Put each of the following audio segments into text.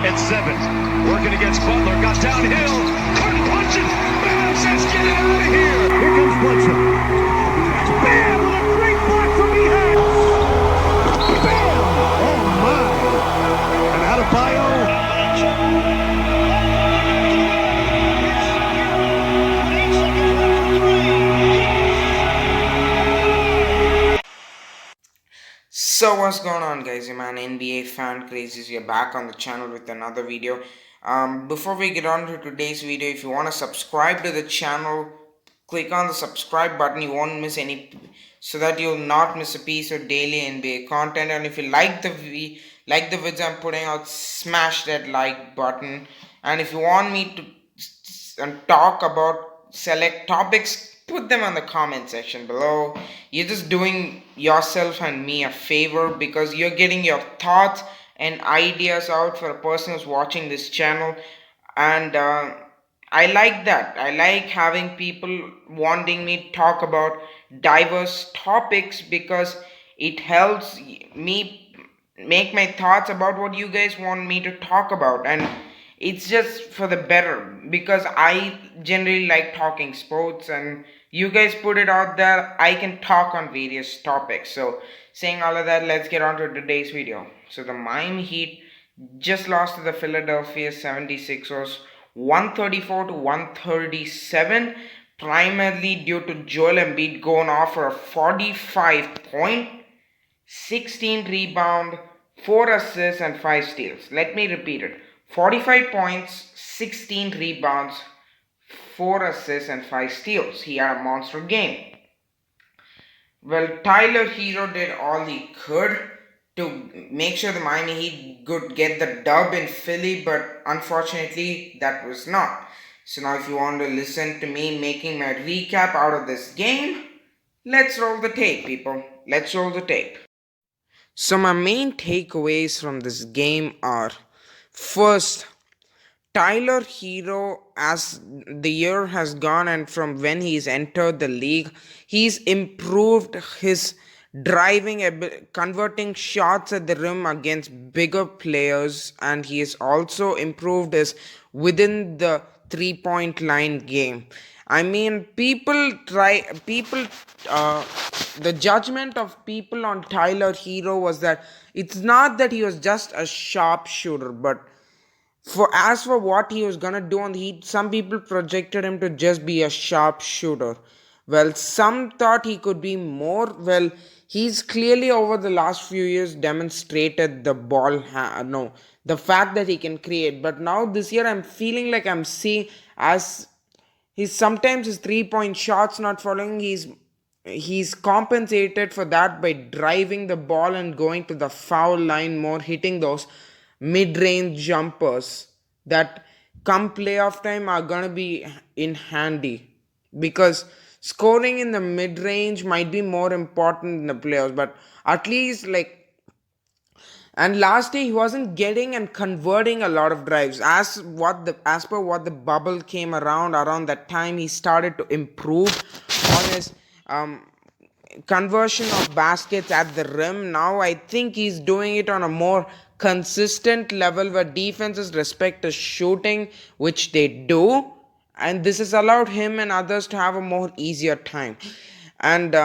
at 7. Working against Butler. Got downhill. Couldn't punch it. Bam says, get it out of here. Here comes Bledsoe. Bam with a great block from behind. Bam. Oh, my. And Adebayo. So what's going on, guys? Your man NBA fan crazies. You're back on the channel with another video. Before we get on to today's video, if you want to subscribe to the channel, click on the subscribe button. You won't miss any, so that you'll not miss a piece of daily NBA content. And if you like the vids I'm putting out, smash that like button. And if you want me to talk about select topics, put them on the comment section below. You're just doing yourself and me a favor, because you're getting your thoughts and ideas out for a person who's watching this channel. And I like that. I like having people wanting me to talk about diverse topics, because it helps me make my thoughts about what you guys want me to talk about. And it's just for the better, because I generally like talking sports, and you guys put it out there, I can talk on various topics. So saying all of that, let's get on to today's video. So the Miami Heat just lost to the Philadelphia 76ers 134 to 137, primarily due to Joel Embiid going off for a 45 point, 16 rebound, 4 assists and 5 steals. Let me repeat it. 45 points, 16 rebounds, 4 assists and 5 steals. He had a monster game. Well, Tyler Hero did all he could to make sure the Miami Heat could get the dub in Philly, but unfortunately that was not. So now if you want to listen to me making my recap out of this game, let's roll the tape, people. Let's roll the tape. So my main takeaways from this game are: first, Tyler Hero, as the year has gone and from when he's entered the league, he's improved his driving, converting shots at the rim against bigger players, and he has also improved his within the 3-point line game. I mean, the judgment of people on Tyler Hero was that it's not that he was just a sharpshooter, but for what he was gonna do on the Heat, some people projected him to just be a sharpshooter. Well, some thought he could be more. Well, he's clearly over the last few years demonstrated the fact that he can create. But now this year, I'm feeling like I'm seeing as sometimes his 3-point shots not falling. He's compensated for that by driving the ball and going to the foul line more, hitting those mid-range jumpers that come playoff time are gonna be in handy, because scoring in the mid-range might be more important in the playoffs. But at least, and last year he wasn't getting and converting a lot of drives. As per what the bubble came around that time, he started to improve on his conversion of baskets at the rim. Now I think he's doing it on a more consistent level, where defenses respect his shooting, which they do, and this has allowed him and others to have a more easier time. And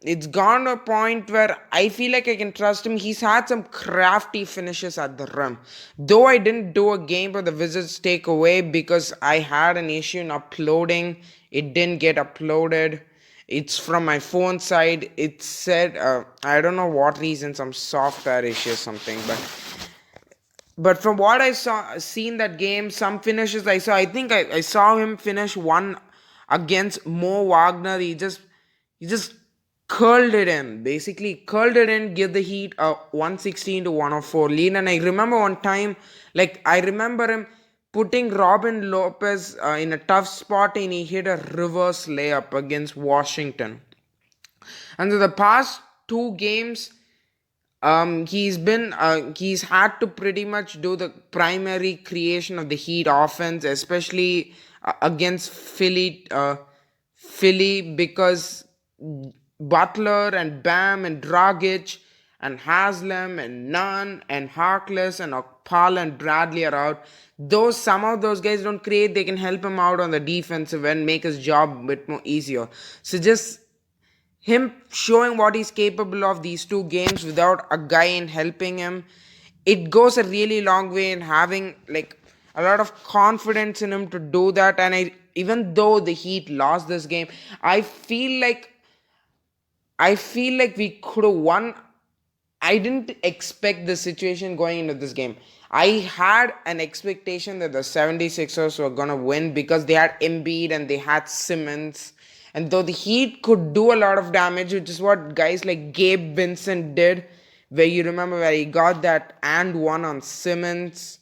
it's gone to a point where I feel like I can trust him. He's had some crafty finishes at the rim. Though I didn't do a game for the Wizards takeaway because I had an issue in uploading. It didn't get uploaded. It's from my phone side. It said, I don't know what reason, some software issue or something, but from what I seen that game, some finishes I saw, I think I saw him finish one against Mo Wagner. He just curled it in, give the Heat a 116 to 104 lead. And I remember one time, I remember him putting Robin Lopez in a tough spot, and he hit a reverse layup against Washington. And so the past 2 games, he's had to pretty much do the primary creation of the Heat offense, especially against Philly, because Butler and Bam and Dragic and Haslam and Nunn and Harkless and Paul and Bradley are out. Those somehow those guys don't create, they can help him out on the defensive and make his job a bit more easier. So just him showing what he's capable of these two games without a guy in helping him, it goes a really long way in having like a lot of confidence in him to do that. And even though the Heat lost this game, I feel like we could have won. I didn't expect the situation going into this game. I had an expectation that the 76ers were going to win because they had Embiid and they had Simmons. And though the Heat could do a lot of damage, which is what guys like Gabe Vincent did, where you remember where he got that and one on Simmons.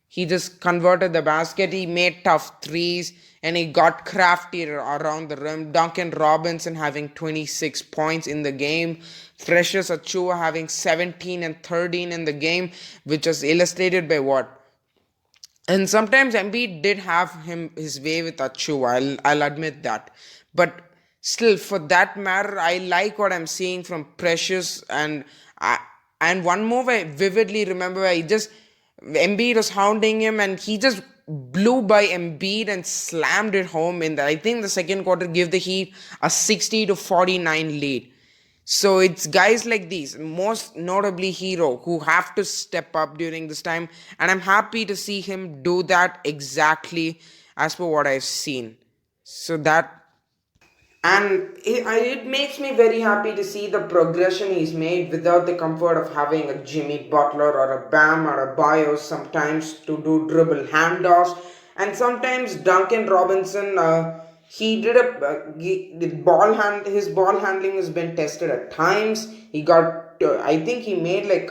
He just converted the basket. He made tough threes and he got crafty around the rim. Duncan Robinson having 26 points in the game. Precious Achiuwa having 17 and 13 in the game, which was illustrated by what? And sometimes Embiid did have his way with Achiuwa. I'll admit that. But still, for that matter, I like what I'm seeing from Precious. And one move I vividly remember where Embiid was hounding him and he just blew by Embiid and slammed it home in I think the second quarter, gave the Heat a 60-49 lead. So it's guys like these, most notably Hero, who have to step up during this time. And I'm happy to see him do that exactly as per what I've seen. So that... And it makes me very happy to see the progression he's made without the comfort of having a Jimmy Butler or a Bam or a Bios sometimes to do dribble handoffs. And sometimes Duncan Robinson, he did his ball handling has been tested at times. He got, I think he made like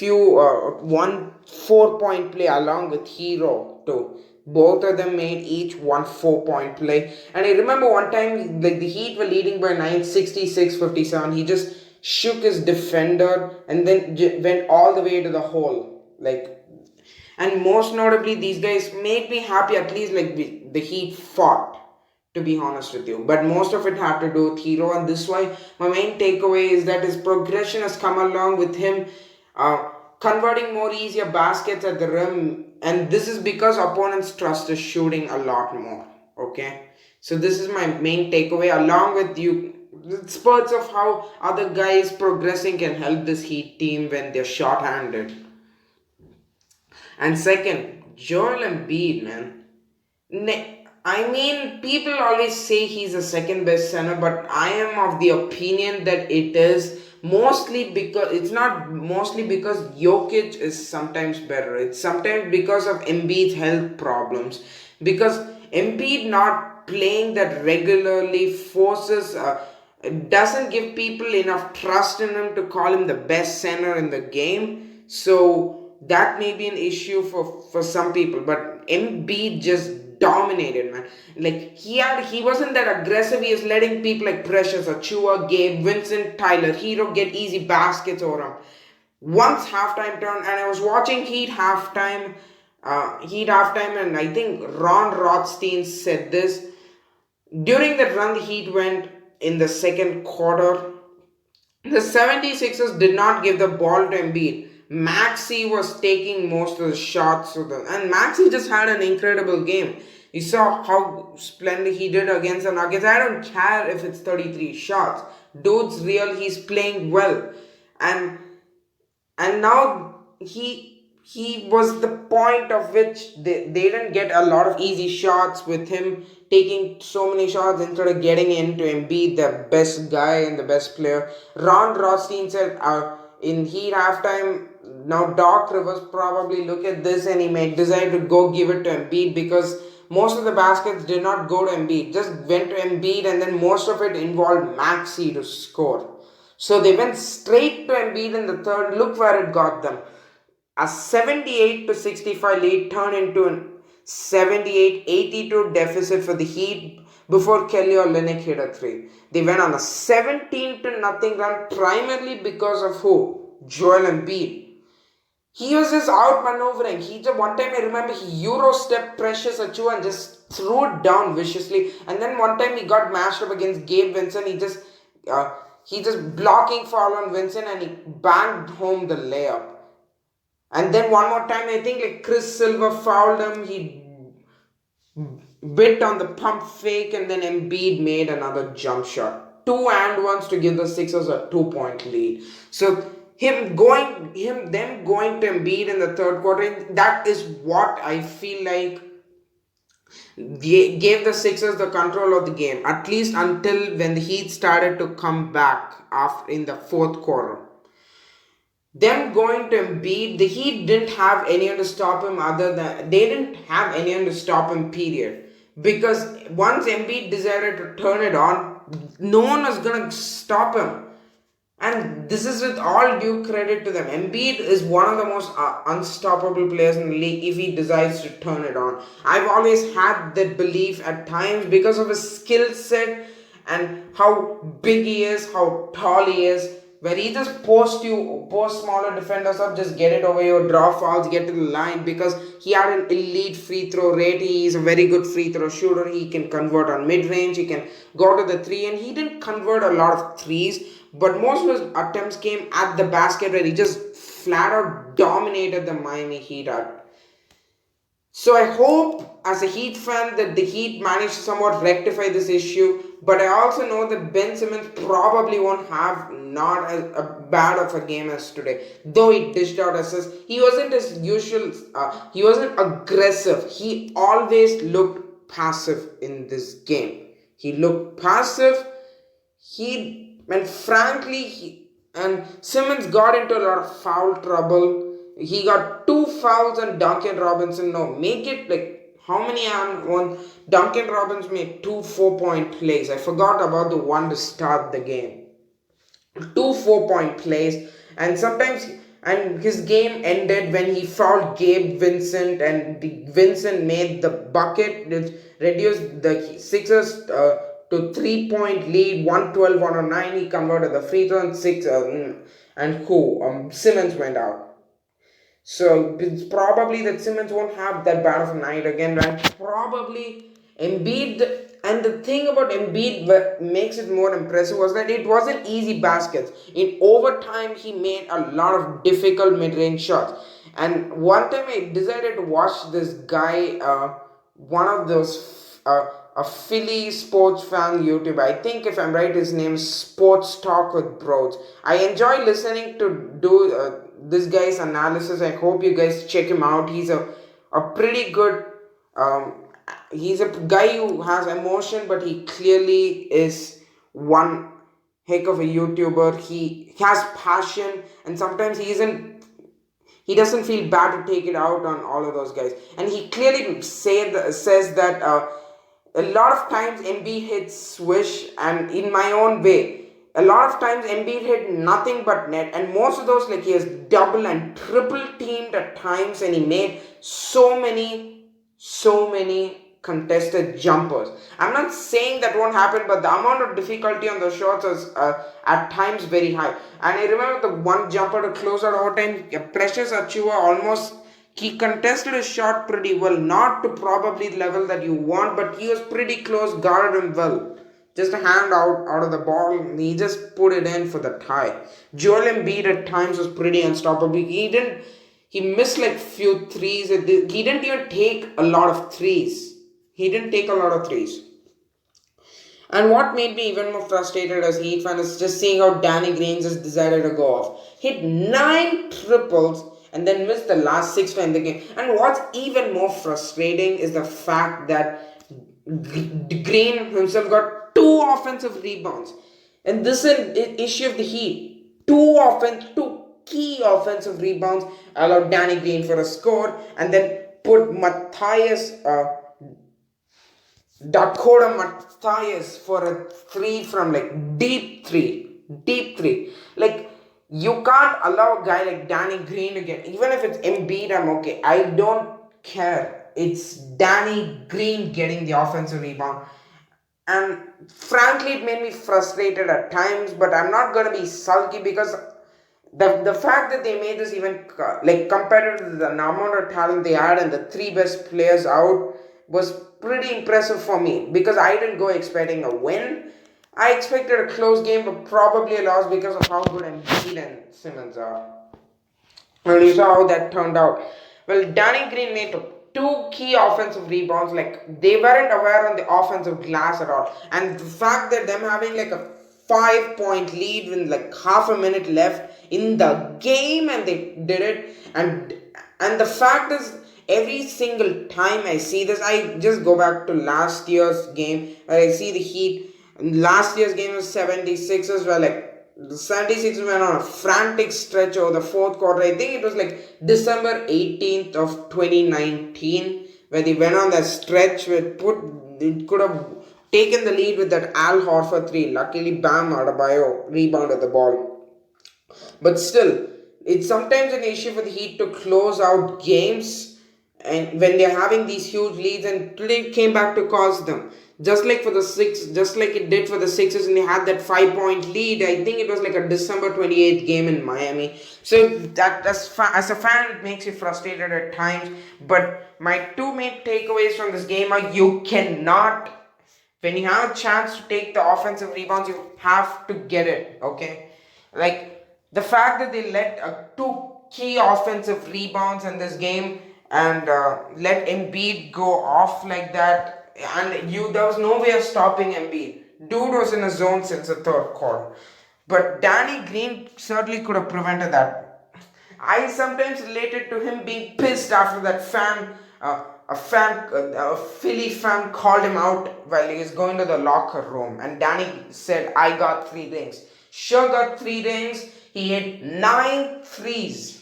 one 4-point play along with Hero too. Both of them made each one 4-point play. And I remember one time the Heat were leading by 66-57. He just shook his defender and then went all the way to the hole. And most notably, these guys made me happy. At least the Heat fought, to be honest with you. But most of it had to do with Hero. And this is why my main takeaway is that his progression has come along with him converting more easier baskets at the rim. And this is because opponents trust his shooting a lot more. Okay, so this is my main takeaway, along with spurts of how other guys progressing can help this Heat team when they're short-handed. And second, Joel Embiid, man. I mean, people always say he's the second best center, but I am of the opinion that it is mostly because Jokic is sometimes better. It's sometimes because of Embiid's health problems. Because Embiid not playing that regularly doesn't give people enough trust in him to call him the best center in the game. So that may be an issue for some people. But Embiid just dominated, man. He wasn't that aggressive. He was letting people like Precious Achiuwa, Gabe Vincent, Tyler Hero get easy baskets over him. Once halftime turned, and I was watching Heat halftime, and I think Ron Rothstein said this. During that run the Heat went in the second quarter, the 76ers did not give the ball to Embiid. Maxey was taking most of the shots, and Maxey just had an incredible game. You saw how splendid he did against the Nuggets. I don't care if it's 33 shots. Dude's real, he's playing well. And now he was the point of which they didn't get a lot of easy shots with him taking so many shots instead of getting into Embiid, the best guy and the best player. Ron Rothstein said in Heat halftime, now Doc Rivers probably look at this and he may decide to go give it to Embiid because most of the baskets did not go to Embiid, just went to Embiid, and then most of it involved Maxey to score. So they went straight to Embiid in the third. Look where it got them. A 78-65 lead turned into a 78-82 deficit for the Heat before Kelly Olynyk hit a three. They went on a 17-0 run primarily because of who? Joel Embiid. He was just outmaneuvering. One time I remember he Euro-stepped Precious Achiuwa and just threw it down viciously. And then one time he got matched up against Gabe Vincent. He just blocking foul on Vincent and he banged home the layup. And then one more time, I think like Chris Silver fouled him. He bit on the pump fake, and then Embiid made another jump shot. 2-and-1s to give the Sixers a 2-point lead. So them going to Embiid in the third quarter, that is what I feel like gave the Sixers the control of the game, at least until when the Heat started to come back after in the fourth quarter. Them going to Embiid, the Heat didn't have anyone to stop him they didn't have anyone to stop him, period. Because once Embiid decided to turn it on, no one was gonna stop him. And this is with all due credit to them. Embiid is one of the most unstoppable players in the league if he decides to turn it on. I've always had that belief at times because of his skill set and how big he is, how tall he is, where he just post smaller defenders up, just get it over your draw fouls, get to the line, because he had an elite free throw rate. He is a very good free throw shooter. He can convert on mid-range, he can go to the three, and he didn't convert a lot of threes, but most of his attempts came at the basket where he just flat out dominated the Miami Heat at. So I hope as a Heat fan that the Heat managed to somewhat rectify this issue, but I also know that Ben Simmons probably won't have not as bad of a game as today. Though he dished out assists, he wasn't as usual, he wasn't aggressive. He always looked passive in this game. He looked passive, and Simmons got into a lot of foul trouble. He got 2 fouls on Duncan Robinson. No, make it like how many one? Duncan Robinson made 2 4-point plays. I forgot about the one to start the game. 2 4-point plays, and his game ended when he fouled Gabe Vincent, and Vincent made the bucket, which reduced the Sixers to 3-point lead, 112-109. He converted the free throw, and Simmons went out. So it's probably that Simmons won't have that bad of a night again, right? Probably Embiid. And the thing about Embiid makes it more impressive was that it wasn't easy baskets. In overtime, he made a lot of difficult mid-range shots. And one time I decided to watch this guy, one of those, a Philly sports fan YouTuber. I think if I'm right, his name is Sports Talk with Bros. I enjoy listening to do this guy's analysis. I hope you guys check him out. He's a pretty good, he's a guy who has emotion, but he clearly is one heck of a YouTuber. He has passion, and sometimes he doesn't feel bad to take it out on all of those guys. And he clearly says that a lot of times Embiid hits swish, and in my own way, a lot of times Embiid hit nothing but net, and most of those, like, he has double and triple teamed at times, and he made so many contested jumpers. I'm not saying that won't happen, but the amount of difficulty on those shots is at times very high. And I remember the one jumper to close out overtime, Precious Achiuwa he contested his shot pretty well, not to probably the level that you want, but he was pretty close, guarded him well. Just a hand out of the ball, and he just put it in for the tie. Joel Embiid at times was pretty unstoppable. He missed like few threes. He didn't even take a lot of threes. And what made me even more frustrated as a Heat fan is just seeing how Danny Green just decided to go off. Hit 9 triples and then missed the last 6 times in the game. And what's even more frustrating is the fact that Green himself got 2 offensive rebounds. And this is an issue of the Heat. 2 key offensive rebounds allowed Danny Green for a score, and then put Dakota Mathias for a 3 from like deep three. Like, you can't allow a guy like Danny Green to get, even if it's Embiid, I'm okay. I don't care. It's Danny Green getting the offensive rebound. And frankly, it made me frustrated at times, but I'm not going to be sulky, because the fact that they made this even, like, compared to the amount of talent they had and the 3 best players out, was pretty impressive for me, because I didn't go expecting a win. I expected a close game, but probably a loss because of how good Embiid and Simmons are. And you saw how that turned out. Well, Danny Green made two key offensive rebounds. Like they weren't aware on the offensive glass at all. And the fact that them having like a 5 point lead with like half a minute left in the game and they did it. And the fact is, every single time I see this, I just go back to last year's game where I see the Heat. Last year's game was 76ers were like the 76ers went on a frantic stretch over the fourth quarter. I think it was like December 18th of 2019 where they went on that stretch where it could have taken the lead with that Al Horford 3. Luckily Bam Adebayo rebounded the ball. But still, it's sometimes an issue for the Heat to close out games and when they're having these huge leads, and today it came back to cause them. Just like it did for the Sixers, and they had that 5 point lead. I think it was like a December 28th game in Miami. So that as a fan, it makes you frustrated at times. But my two main takeaways from this game are: you cannot, when you have a chance to take the offensive rebounds, you have to get it. Okay, like the fact that they let two key offensive rebounds in this game and let Embiid go off like that, and there was no way of stopping Embiid. Dude was in a zone since the third quarter, but Danny Green certainly could have prevented that. I sometimes related to him being pissed after that a Philly fan called him out while he was going to the locker room, and Danny said, "I got 3 rings." Sure got 3 rings. He hit 9 threes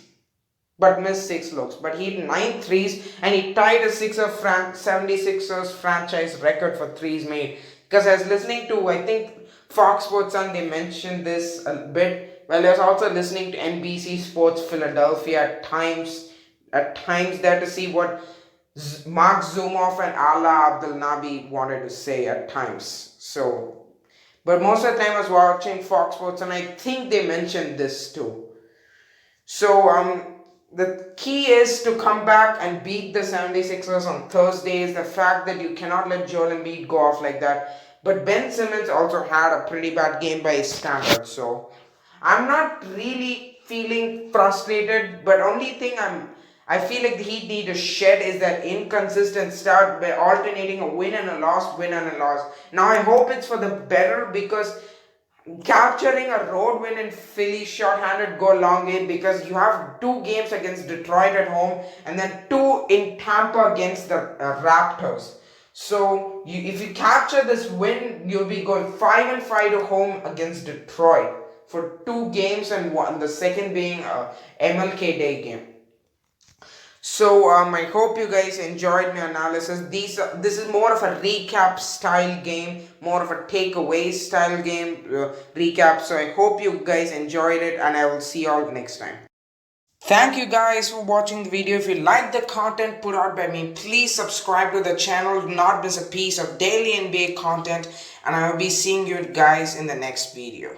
but missed 6 looks. But he hit 9 threes and he tied a 76ers franchise record for threes made. Because I was listening to, I think, Fox Sports and they mentioned this a bit. Well, I was also listening to NBC Sports Philadelphia at times there to see what Mark Zumoff and Ala Abdel Nabi wanted to say at times. So, but most of the time I was watching Fox Sports and I think they mentioned this too. So, the key is to come back and beat the 76ers on Thursdays. The fact that you cannot let Joel Embiid go off like that. But Ben Simmons also had a pretty bad game by his standards. So I'm not really feeling frustrated. But only thing I feel like the Heat need to shed is that inconsistent start by alternating a win and a loss, win and a loss. Now I hope it's for the better because capturing a road win in Philly short-handed go a long way because you have 2 games against Detroit at home and then 2 in Tampa against the Raptors. So if you capture this win, you'll be going 5-5 to home against Detroit for 2 games and the second being a MLK Day game. So I hope you guys enjoyed my analysis. This is more of a recap style game, more of a takeaway style game recap. So I hope you guys enjoyed it and I will see you all next time. Thank you guys for watching the video. If you like the content put out by me, please subscribe to the channel. Do not miss a piece of daily NBA content and I will be seeing you guys in the next video.